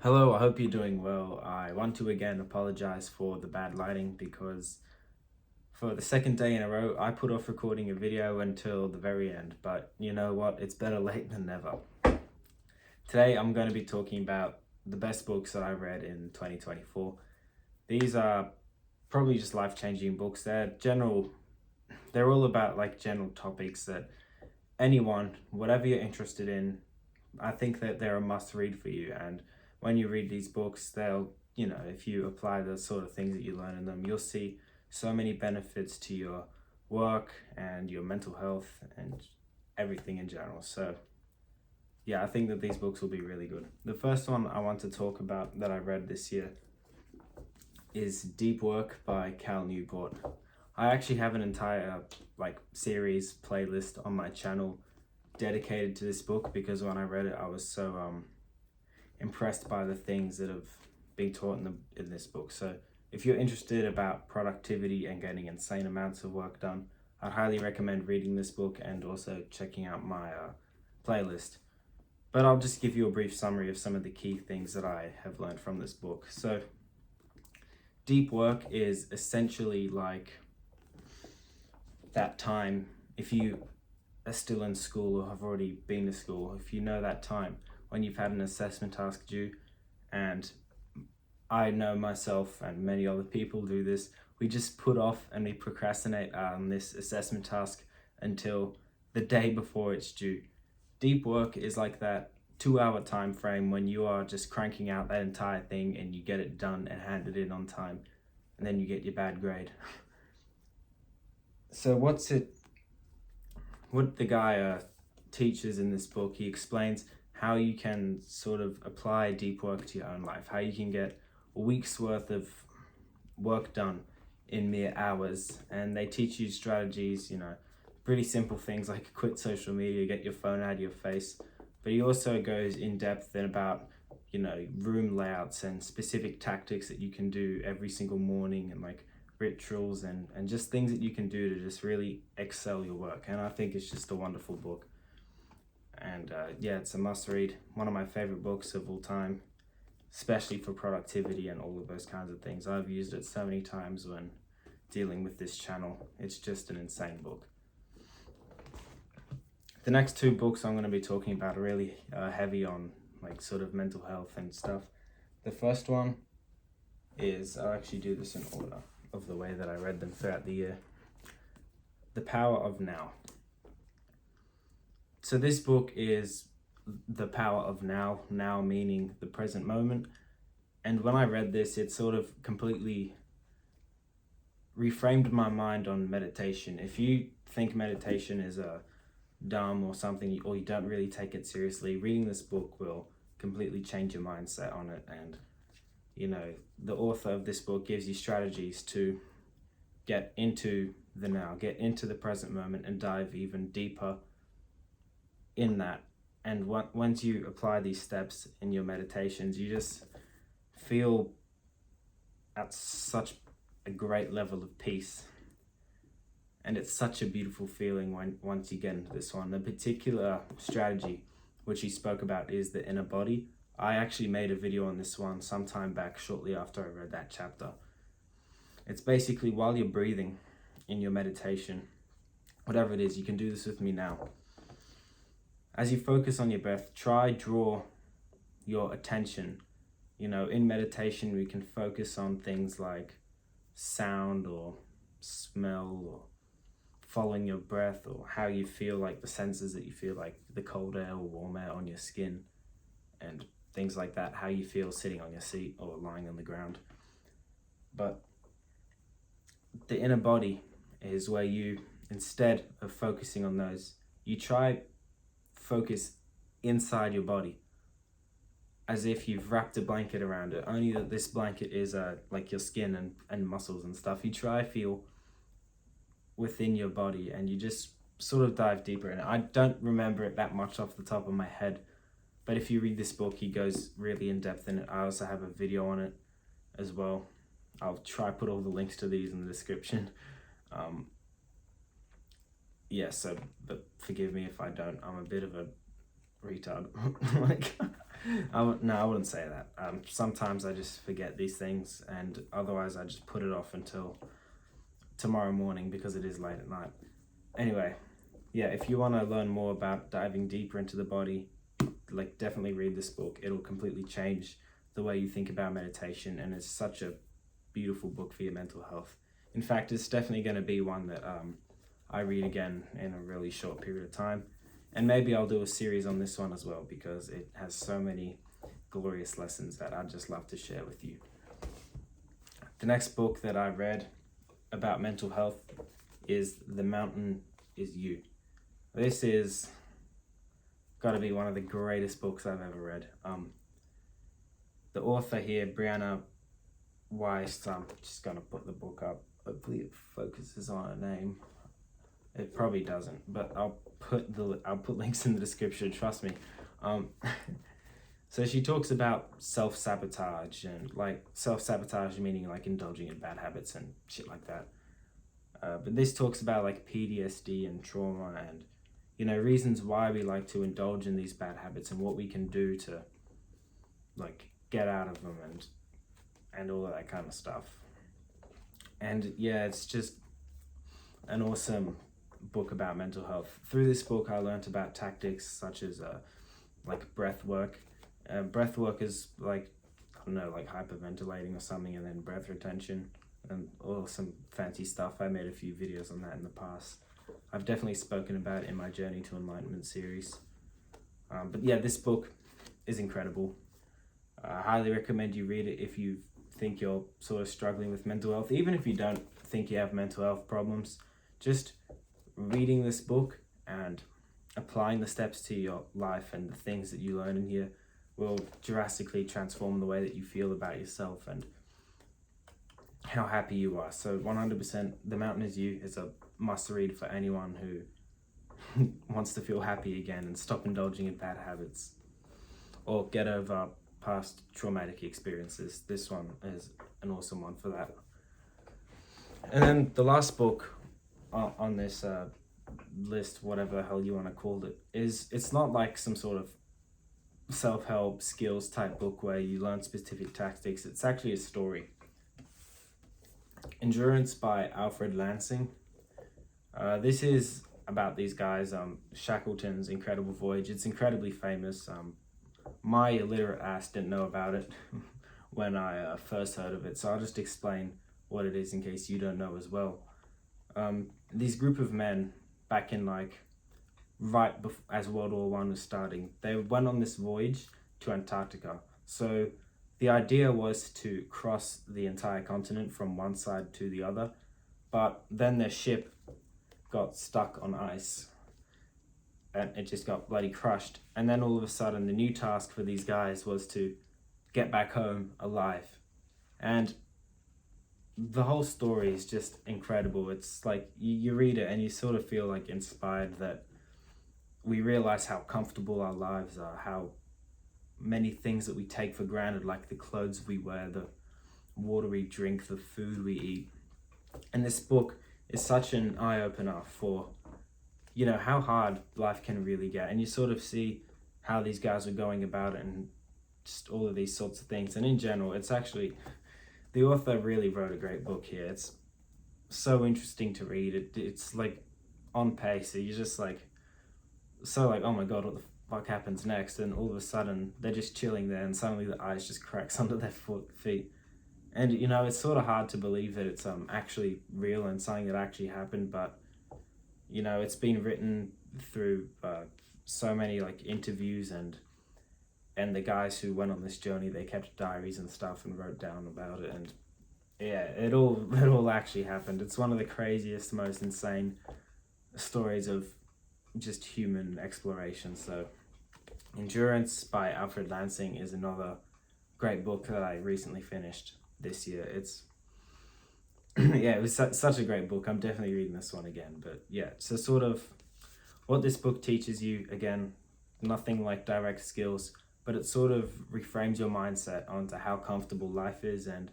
Hello, I hope you're doing well. I want to again apologize for the bad lighting because for the second day in a row, I put off recording a video until the very end. But you know what? It's better late than never. Today, I'm going to be talking about the best books that I read in 2024. These are probably just life-changing books. They're all about like general topics that anyone, whatever you're interested in, I think that they're a must read for you. And when you read these books, if you apply the sort of things that you learn in them, you'll see so many benefits to your work and your mental health and everything in general. So, yeah, I think that these books will be really good. The first one I want to talk about that I read this year is Deep Work by Cal Newport. I actually have an entire series playlist on my channel dedicated to this book because when I read it, I was so impressed by the things that have been taught in this book. So if you're interested about productivity and getting insane amounts of work done, I'd highly recommend reading this book and also checking out my playlist. But I'll just give you a brief summary of some of the key things that I have learned from this book. So deep work is essentially like that time, if you are still in school or have already been to school, if you know that time when you've had an assessment task due, and I know myself and many other people do this, we just put off and we procrastinate on this assessment task until the day before it's due. Deep work is like that 2-hour time frame when you are just cranking out that entire thing and you get it done and handed in on time, and then you get your bad grade. So what the guy teaches in this book, he explains how you can sort of apply deep work to your own life, how you can get a week's worth of work done in mere hours. And they teach you strategies, pretty simple things like quit social media, get your phone out of your face. But he also goes in depth about, room layouts and specific tactics that you can do every single morning, and like rituals and just things that you can do to just really excel your work. And I think it's just a wonderful book. And it's a must read. One of my favorite books of all time, especially for productivity and all of those kinds of things. I've used it so many times when dealing with this channel. It's just an insane book. The next two books I'm going to be talking about are really heavy on like sort of mental health and stuff. The first one is, I'll actually do this in order of the way that I read them throughout the year. The Power of Now. So this book is the power of now meaning the present moment. And when I read this, it sort of completely reframed my mind on meditation. If you think meditation is a dumb or something, or you don't really take it seriously, reading this book will completely change your mindset on it. And the author of this book gives you strategies to get into the now, get into the present moment, and dive even deeper in that. And once you apply these steps in your meditations, you just feel at such a great level of peace. And it's such a beautiful feeling once you get into this one. The particular strategy which he spoke about is the inner body. I actually made a video on this one sometime back shortly after I read that chapter. It's basically while you're breathing in your meditation, whatever it is, you can do this with me now. As you focus on your breath, draw your attention. In meditation, we can focus on things like sound or smell or following your breath, or how you feel, like the senses that you feel, like the cold air or warm air on your skin and things like that, how you feel sitting on your seat or lying on the ground. But the inner body is where you, instead of focusing on those, you focus inside your body, as if you've wrapped a blanket around it, only that this blanket is like your skin and muscles and stuff. You feel within your body, and you just sort of dive deeper in it. I don't remember it that much off the top of my head, but if you read this book, he goes really in depth in it. I also have a video on it as well. I'll try put all the links to these in the description. But forgive me if I don't. I'm a bit of a retard. No, I wouldn't say that. Sometimes I just forget these things, and otherwise I just put it off until tomorrow morning because it is late at night. Anyway, yeah, if you want to learn more about diving deeper into the body, like definitely read this book. It'll completely change the way you think about meditation, and it's such a beautiful book for your mental health. In fact, it's definitely going to be one that I read again in a really short period of time. And maybe I'll do a series on this one as well because it has so many glorious lessons that I'd just love to share with you. The next book that I read about mental health is The Mountain Is You. This is got to be one of the greatest books I've ever read. The author here, Brianna Wiest, I'm just going to put the book up. Hopefully it focuses on her name. It probably doesn't, but I'll put links in the description, trust me. So she talks about self-sabotage, and like self-sabotage meaning like indulging in bad habits and shit like that. But this talks about like PTSD and trauma and, you know, reasons why we like to indulge in these bad habits and what we can do to like get out of them and all of that kind of stuff. And yeah, it's just an awesome book about mental health. Through this book I learned about tactics such as like breath work. Breath work is like, I don't know, like hyperventilating or something, and then breath retention and all some fancy stuff. I made a few videos on that in the past. I've definitely spoken about it in my Journey to Enlightenment series. But yeah, this book is incredible. I highly recommend you read it if you think you're sort of struggling with mental health. Even if you don't think you have mental health problems, just reading this book and applying the steps to your life and the things that you learn in here will drastically transform the way that you feel about yourself and how happy you are. So 100%, The Mountain Is You is a must read for anyone who wants to feel happy again and stop indulging in bad habits or get over past traumatic experiences. This one is an awesome one for that. And then the last book on this list, whatever the hell you want to call it, it's not like some sort of self-help skills type book where you learn specific tactics. It's actually a story. Endurance by Alfred Lansing. This is about these guys, Shackleton's Incredible Voyage. It's incredibly famous. My illiterate ass didn't know about it when I first heard of it, so I'll just explain what it is in case you don't know as well. These group of men back in like as World War One was starting, they went on this voyage to Antarctica. So the idea was to cross the entire continent from one side to the other, but then their ship got stuck on ice and it just got bloody crushed. And then all of a sudden the new task for these guys was to get back home alive. And the whole story is just incredible. It's like you read it and you sort of feel like inspired that we realize how comfortable our lives are, how many things that we take for granted, like the clothes we wear, the water we drink, the food we eat. And this book is such an eye-opener for, you know, how hard life can really get. And you sort of see how these guys are going about it and just all of these sorts of things. And in general, it's actually, the author really wrote a great book here. It's so interesting to read. It's like on pace. So you're just like, so like, oh my God, what the fuck happens next? And all of a sudden they're just chilling there and suddenly the ice just cracks under their feet. And, you know, it's sort of hard to believe that it's actually real and something that actually happened, but, you know, it's been written through so many like interviews and the guys who went on this journey, they kept diaries and stuff and wrote down about it. And yeah, it all actually happened. It's one of the craziest, most insane stories of just human exploration. So Endurance by Alfred Lansing is another great book that I recently finished this year. It's yeah, it was such a great book. I'm definitely reading this one again. But yeah, so sort of what this book teaches you, again, nothing like direct skills, but it sort of reframes your mindset onto how comfortable life is, and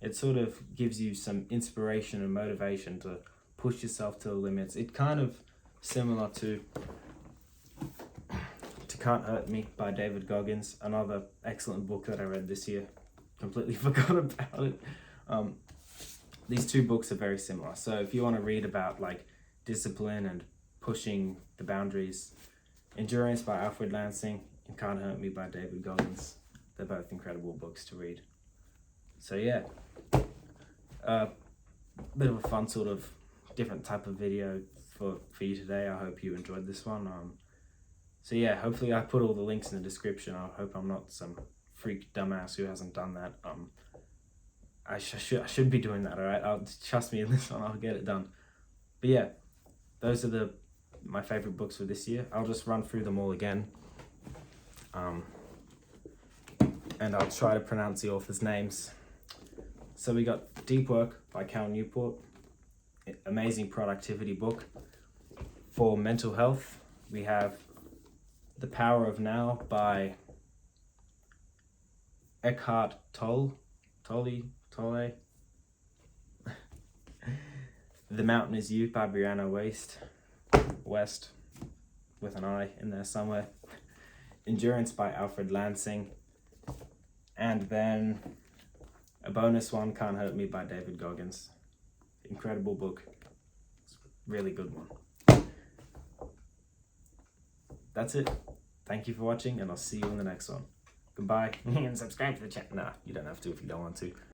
it sort of gives you some inspiration and motivation to push yourself to the limits. It kind of similar to Can't Hurt Me by David Goggins, another excellent book that I read this year. Completely forgot about it. These two books are very similar. So if you want to read about like discipline and pushing the boundaries, Endurance by Alfred Lansing and Can't Hurt Me by David Goggins. They're both incredible books to read. So yeah, bit of a fun sort of different type of video for you today. I hope you enjoyed this one. So yeah, hopefully I put all the links in the description. I hope I'm not some freak dumbass who hasn't done that. I should be doing that, alright? Trust me in this one, I'll get it done. But yeah, those are my favorite books for this year. I'll just run through them all again. And I'll try to pronounce the authors' names. So we got Deep Work by Newport. Amazing productivity book. For mental health, we have The Power of Now by Eckhart Tolle. The Mountain is You by Brianna Wiest, with an I in there somewhere. Endurance by Alfred Lansing. And then a bonus one, Can't Hurt Me by David Goggins. Incredible book. It's a really good one. That's it. Thank you for watching, and I'll see you in the next one. Goodbye. And subscribe to the channel. Nah, you don't have to if you don't want to.